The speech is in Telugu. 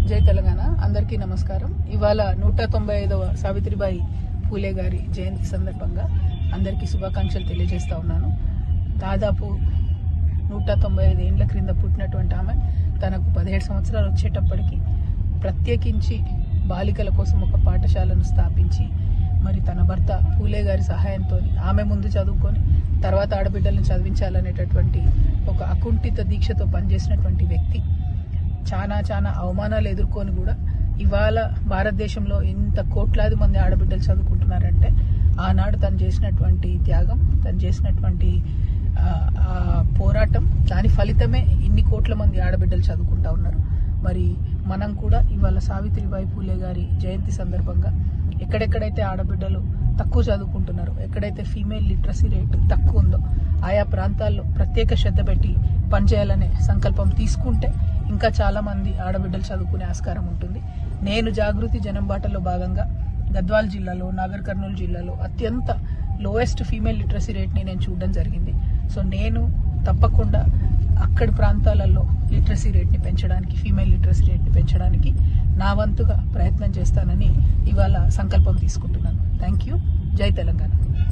జై తెలంగాణ. అందరికీ నమస్కారం. ఇవాళ 195వ సావిత్రిబాయి పూలే గారి జయంతి సందర్భంగా అందరికీ శుభాకాంక్షలు తెలియజేస్తా ఉన్నాను. దాదాపు 195 ఏళ్ల క్రింద పుట్టినటువంటి ఆమె తనకు 17 సంవత్సరాలు వచ్చేటప్పటికి ప్రత్యేకించి బాలికల కోసం ఒక పాఠశాలను స్థాపించి మరి తన భర్త పూలే గారి సహాయంతో ఆమె ముందు చదువుకొని తర్వాత ఆడబిడ్డలను చదివించాలనేటటువంటి ఒక అకుంఠిత దీక్షతో పనిచేసినటువంటి వ్యక్తి. చాలా అవమానాలు ఎదుర్కొని కూడా ఇవాళ భారతదేశంలో ఇంత కోట్లాది మంది ఆడబిడ్డలు చదువుకుంటున్నారంటే ఆనాడు తను చేసినటువంటి త్యాగం, తను చేసినటువంటి పోరాటం, దాని ఫలితమే ఇన్ని కోట్ల మంది ఆడబిడ్డలు చదువుకుంటా ఉన్నారు. మరి మనం కూడా ఇవాళ సావిత్రిబాయి పూలే గారి జయంతి సందర్భంగా ఎక్కడెక్కడైతే ఆడబిడ్డలు తక్కువ చదువుకుంటున్నారో, ఎక్కడైతే ఫీమేల్ లిటరసీ రేట్ తక్కువ ఉందో ఆయా ప్రాంతాల్లో ప్రత్యేక శ్రద్ధ పెట్టి పనిచేయాలనే సంకల్పం తీసుకుంటే ఇంకా చాలా మంది ఆడబిడ్డలు చదువుకునే ఆస్కారం ఉంటుంది. నేను జాగృతి జనం బాటలో భాగంగా గద్వాల్ జిల్లాలో, నాగర్ కర్నూలు జిల్లాలో అత్యంత లోయెస్ట్ ఫీమేల్ లిటరసీ రేట్ని నేను చూడడం జరిగింది. సో నేను తప్పకుండా అక్కడి ప్రాంతాలలో లిటరసీ రేట్ని పెంచడానికి, ఫీమేల్ లిటరసీ రేట్ని పెంచడానికి నా వంతుగా ప్రయత్నం చేస్తానని ఇవాళ సంకల్పం తీసుకుంటున్నాను. Thank you. జై తెలంగాణ.